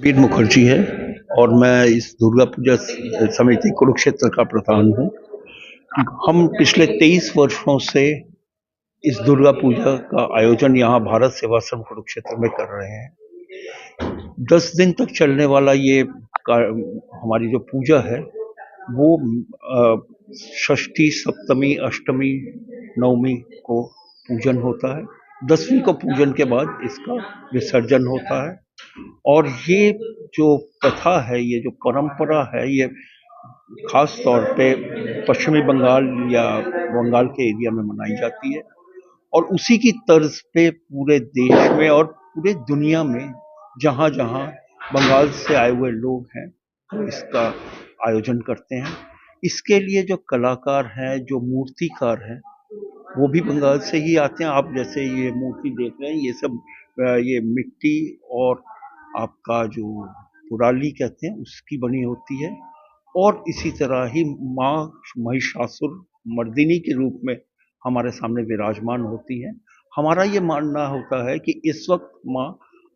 वीर मुखर्जी है और मैं इस दुर्गा पूजा समिति कुरुक्षेत्र का प्रधान हूँ। हम पिछले 23 वर्षों से इस दुर्गा पूजा का आयोजन यहाँ भारत सेवाश्रम कुरुक्षेत्र में कर रहे हैं। 10 दिन तक चलने वाला ये हमारी जो पूजा है वो षष्ठी, सप्तमी, अष्टमी, नवमी को पूजन होता है। 10वीं को पूजन के बाद इसका विसर्जन होता है। और ये जो प्रथा है, ये जो परंपरा है, ये खास तौर पे पश्चिमी बंगाल या बंगाल के एरिया में मनाई जाती है और उसी की तर्ज पे पूरे देश में और पूरे दुनिया में जहाँ जहाँ बंगाल से आए हुए लोग हैं वो इसका आयोजन करते हैं। इसके लिए जो कलाकार हैं, जो मूर्तिकार हैं, वो भी बंगाल से ही आते हैं। आप जैसे ये मूर्ति देख रहे हैं, ये सब ये मिट्टी और आपका जो पुराली कहते हैं उसकी बनी होती है। और इसी तरह ही माँ महिषासुर मर्दिनी के रूप में हमारे सामने विराजमान होती है। हमारा ये मानना होता है कि इस वक्त माँ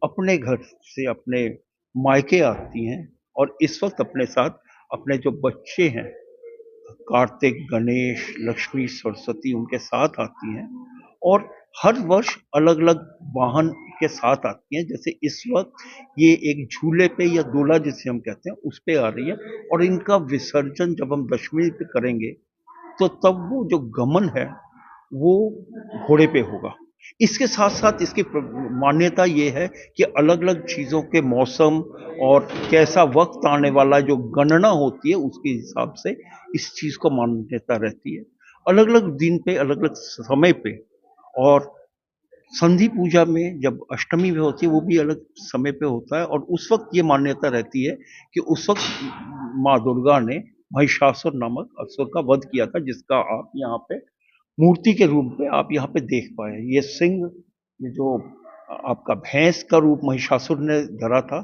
अपने घर से अपने मायके आती हैं और इस वक्त अपने साथ अपने जो बच्चे हैं, कार्तिक, गणेश, लक्ष्मी, सरस्वती, उनके साथ आती हैं और हर वर्ष अलग अलग वाहन के साथ आती हैं। जैसे इस वक्त ये एक झूले पे या दूल्हा जिसे हम कहते हैं उस पे आ रही है और इनका विसर्जन जब हम दशमी पे करेंगे तो तब वो जो गमन है वो घोड़े पे होगा। इसके साथ साथ इसकी मान्यता ये है कि अलग अलग चीज़ों के मौसम और कैसा वक्त आने वाला जो गणना होती है उसके हिसाब से इस चीज़ को मान्यता रहती है। अलग अलग दिन पे, अलग अलग समय पे। और संधि पूजा में जब अष्टमी में होती है वो भी अलग समय पे होता है और उस वक्त ये मान्यता रहती है कि उस वक्त माँ दुर्गा ने महिषासुर नामक असुर का वध किया था, जिसका आप यहाँ पे मूर्ति के रूप में आप यहाँ पे देख पाए। ये सिंह, ये जो आपका भैंस का रूप महिषासुर ने धरा था,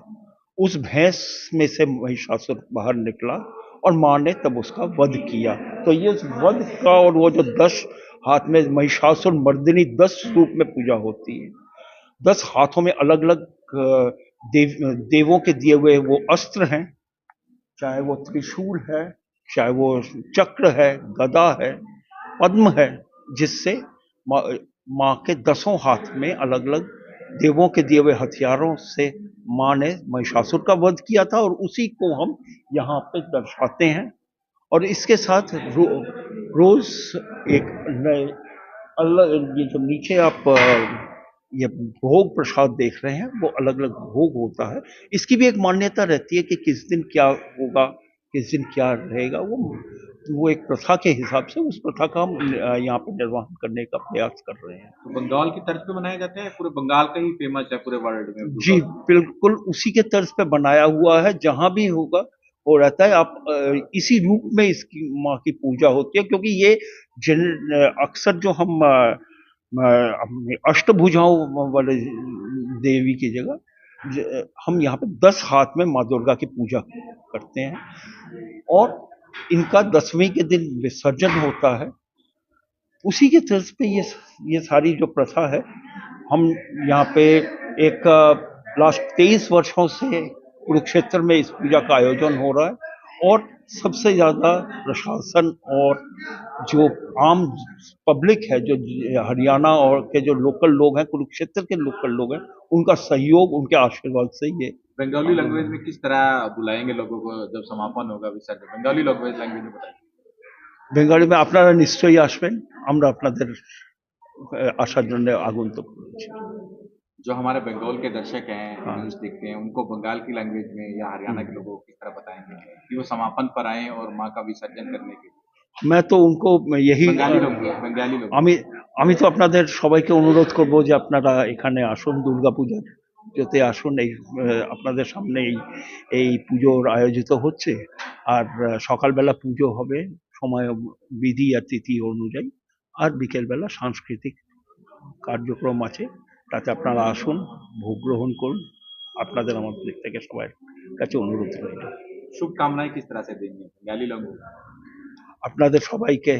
उस भैंस में से महिषासुर बाहर निकला और माँ ने तब उसका वध किया। तो ये उस वध का और वो जो 10 हाथ में महिषासुर मर्दिनी 10 रूप में पूजा होती है। 10 हाथों में अलग अलग देवों के दिए हुए वो अस्त्र हैं, चाहे वो त्रिशूल है, चाहे वो चक्र है, गदा है, पद्म है, जिससे माँ के 10 हाथ में अलग अलग देवों के दिए हुए हथियारों से माँ ने महिषासुर का वध किया था और उसी को हम यहाँ पे दर्शाते हैं। और इसके साथ रोज एक नए अलग, ये जो नीचे आप ये भोग प्रसाद देख रहे हैं वो अलग अलग भोग होता है। इसकी भी एक मान्यता रहती है कि किस दिन क्या होगा, किस दिन क्या रहेगा। वो एक प्रथा के हिसाब से उस प्रथा का हम यहाँ पे निर्वहन करने का प्रयास कर रहे हैं। तो बंगाल की तर्ज पे बनाए जाते हैं, पूरे बंगाल का ही फेमस है पूरे वर्ल्ड में जी, दुर्गा पूजा? बिल्कुल उसी के तर्ज पे बनाया हुआ है। जहाँ भी होगा वो रहता है। आप इसी रूप में इसकी माँ की पूजा होती है, क्योंकि ये अक्सर जो हम अपने अष्टभुजाओं वाले देवी की जगह हम यहाँ पे 10 हाथ में माँ दुर्गा की पूजा करते हैं और इनका 10वीं के दिन विसर्जन होता है। उसी के तर्ज पे ये सारी जो प्रथा है, हम यहाँ पे एक लास्ट 23 वर्षों से कुरुक्षेत्र में इस पूजा का आयोजन हो रहा है और सबसे ज़्यादा प्रशासन और जो आम पब्लिक है, जो हरियाणा और के जो लोकल लोग हैं, कुरुक्षेत्र के लोकल लोग हैं, उनका सहयोग, उनके आशीर्वाद से ये बंगाली लैंग्वेज में किस तरह बुलाएंगे लोगों को जब समापन होगा विसर्जन? बंगाली लैंग्वेज में बताइए। বেঙ্গলি में আপনারা নিশ্চয়ই আসবেন। আমরা আপনাদের আসার জন্য আগন্তুক করেছি। जो हमारे बंगाल के दर्शक हैं, हाँ। न्यूज देखते हैं, उनको बंगाल की लैंग्वेज में या हरियाणा के लोगों को किस तरह बताएंगे कि वो समापन पर आए और माँ का विसर्जन करने के? मैं तो उनको यही बंगाली लोग। আমি আমি তো আপনাদের সবাইকে অনুরোধ করব যে আপনারা এখানে আসুন, দুর্গাপূজাতে আসুন। এই আপনাদের সামনে এই পুজোর আয়োজিত হচ্ছে আর সকালবেলা পুজো হবে সময় বিধি আর তিথি অনুযায়ী, আর বিকেলবেলা সাংস্কৃতিক কার্যক্রম আছে। তাতে আপনারা আসুন, ভোগ গ্রহণ করুন। আপনাদের আমাদের দিক থেকে সবার কাছে অনুরোধ রইল। शुभकामनाएं किस तरह से देंगे बंगाली लोग? আপনাদের সবাইকে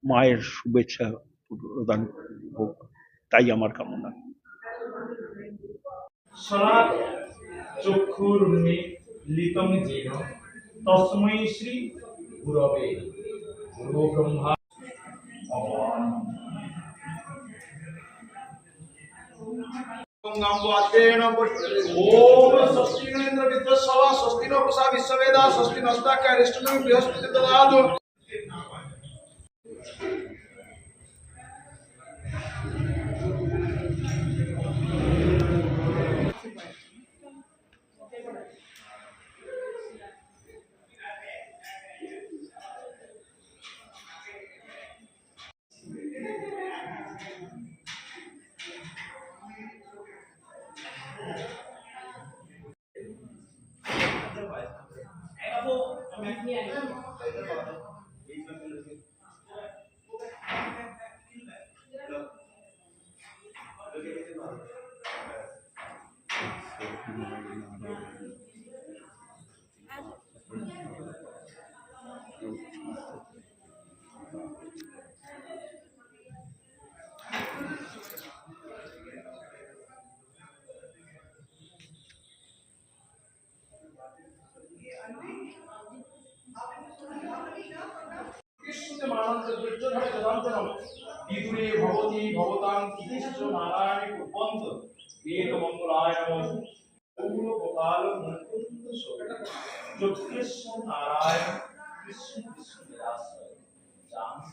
মায়ের শুভেচ্ছা প্রদান হোক, তাই আমার কামনা। चक्षुरुन्मीलितं येन तस्मै श्री गुरवे गुरु ब्रह्मा गंगाम्बातेन ओम स्वस्ति न इंद्र विद्वस्सवा स्वस्ति न पूषा विश्ववेदा स्वस्ति नस्ताक्यरिष्टनो बृहस्पति ददातु विदुरे भवति भवतां किञ्चित् नारायणे कुर्वन्त वेदमङ्गलाय नमः ओम गोपाल मुकुंद ज्योतिष नारायण कृष्ण कृष्ण व्यास राम